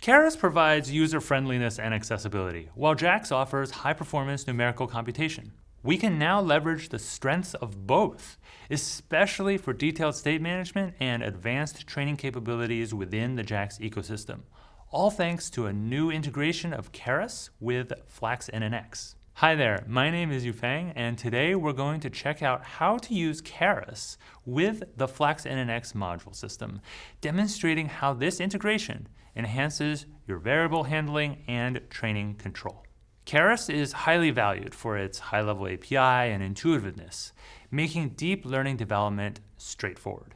Keras provides user-friendliness and accessibility, while JAX offers high-performance numerical computation. We can now leverage the strengths of both, especially for detailed state management and advanced training capabilities within the JAX ecosystem, all thanks to a new integration of Keras with FlaxNNX. Hi there, my name is Yufeng, and today we're going to check out how to use Keras with the FlaxNNX module system, demonstrating how this integration enhances your variable handling and training control. Keras is highly valued for its high-level API and intuitiveness, making deep learning development straightforward.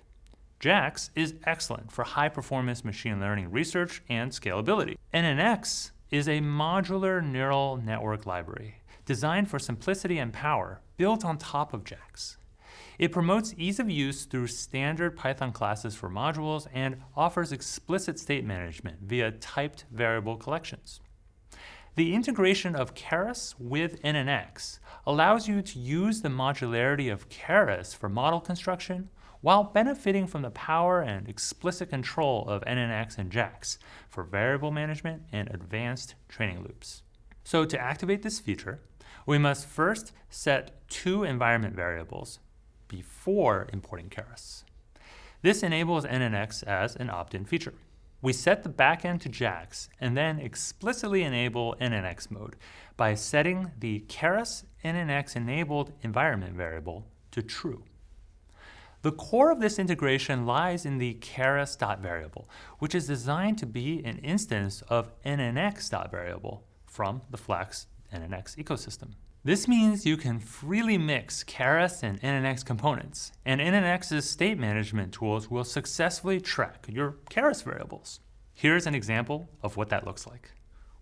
JAX is excellent for high-performance machine learning research and scalability. NNX is a modular neural network library designed for simplicity and power, built on top of JAX. It promotes ease of use through standard Python classes for modules and offers explicit state management via typed variable collections. The integration of Keras with NNX allows you to use the modularity of Keras for model construction while benefiting from the power and explicit control of NNX and JAX for variable management and advanced training loops. So to activate this feature, we must first set two environment variables before importing Keras. This enables NNX as an opt-in feature. We set the backend to JAX and then explicitly enable NNX mode by setting the Keras NNX enabled environment variable to true. The core of this integration lies in the Keras.variable, which is designed to be an instance of NNX.variable from the FlaxNNX ecosystem. This means you can freely mix Keras and NNX components, and NNX's state management tools will successfully track your Keras variables. Here's an example of what that looks like.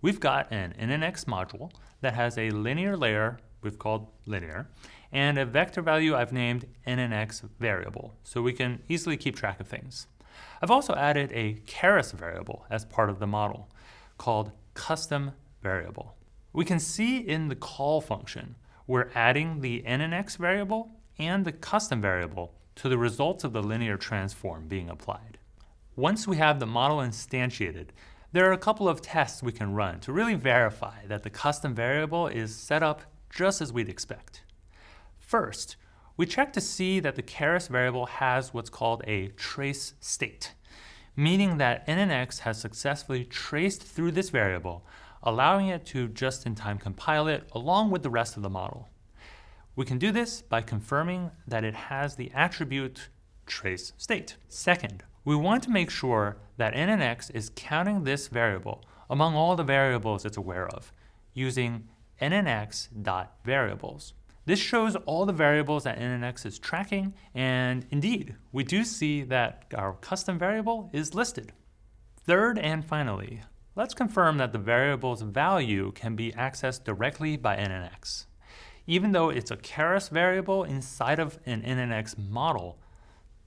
We've got an NNX module that has a linear layer we've called linear, and a vector value I've named NNX variable, so we can easily keep track of things. I've also added a Keras variable as part of the model, called custom variable. We can see in the call function, we're adding the NNX variable and the custom variable to the results of the linear transform being applied. Once we have the model instantiated, there are a couple of tests we can run to really verify that the custom variable is set up just as we'd expect. First, we check to see that the Keras variable has what's called a trace state, meaning that NNX has successfully traced through this variable, allowing it to just-in-time compile it along with the rest of the model. We can do this by confirming that it has the attribute trace state. Second, we want to make sure that NNX is counting this variable among all the variables it's aware of, using NNX.variables. This shows all the variables that NNX is tracking, and indeed, we do see that our custom variable is listed. Third and finally, let's confirm that the variable's value can be accessed directly by NNX. Even though it's a Keras variable inside of an NNX model,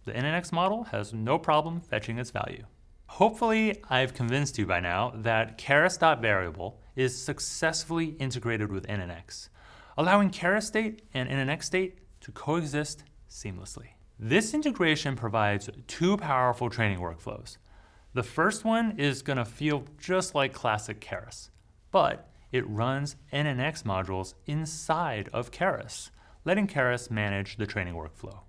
the NNX model has no problem fetching its value. Hopefully, I've convinced you by now that Keras.variable is successfully integrated with NNX, allowing Keras state and NNX state to coexist seamlessly. This integration provides two powerful training workflows. The first one is going to feel just like classic Keras, but it runs NNX modules inside of Keras, letting Keras manage the training workflow.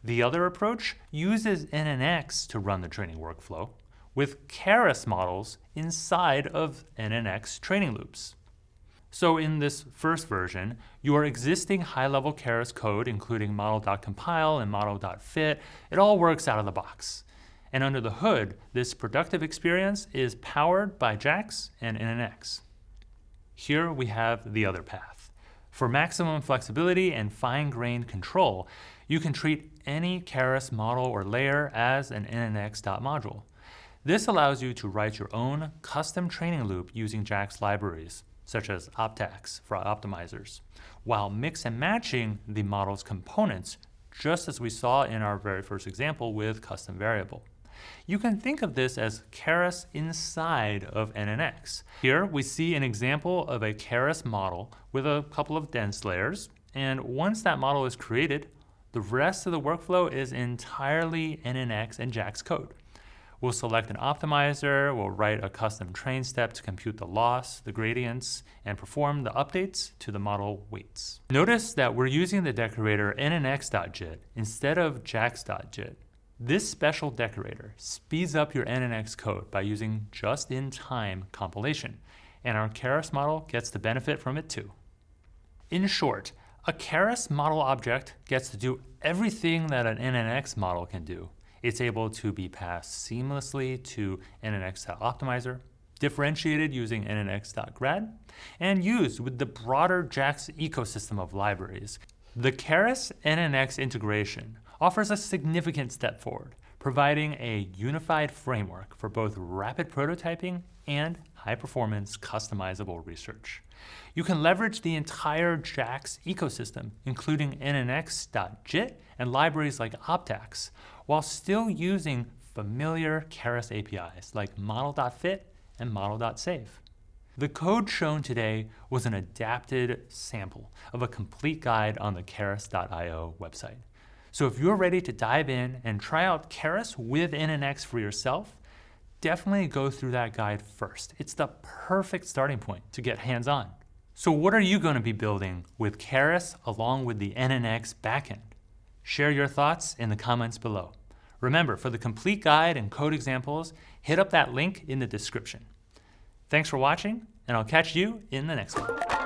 The other approach uses NNX to run the training workflow, with Keras models inside of NNX training loops. So in this first version, your existing high-level Keras code, including model.compile and model.fit, it all works out of the box. And under the hood, this productive experience is powered by JAX and NNX. Here we have the other path. For maximum flexibility and fine-grained control, you can treat any Keras model or layer as an NNX.module. This allows you to write your own custom training loop using JAX libraries, such as Optax for optimizers, while mix and matching the model's components, just as we saw in our very first example with custom variable. You can think of this as Keras inside of NNX. Here we see an example of a Keras model with a couple of dense layers, and once that model is created, the rest of the workflow is entirely NNX and JAX code. We'll select an optimizer, we'll write a custom train step to compute the loss, the gradients, and perform the updates to the model weights. Notice that we're using the decorator nnx.jit instead of jax.jit. This special decorator speeds up your NNX code by using just-in-time compilation, and our Keras model gets the benefit from it too. In short, a Keras model object gets to do everything that an NNX model can do. It's able to be passed seamlessly to nnx.optimizer, differentiated using nnx.grad, and used with the broader JAX ecosystem of libraries. The Keras NNX integration offers a significant step forward, providing a unified framework for both rapid prototyping and high-performance customizable research. You can leverage the entire JAX ecosystem, including nnx.jit and libraries like Optax, while still using familiar Keras APIs like model.fit and model.save. The code shown today was an adapted sample of a complete guide on the keras.io website. So if you're ready to dive in and try out Keras with NNX for yourself, definitely go through that guide first. It's the perfect starting point to get hands-on. So what are you going to be building with Keras along with the NNX backend? Share your thoughts in the comments below. Remember, for the complete guide and code examples, hit up that link in the description. Thanks for watching, and I'll catch you in the next one.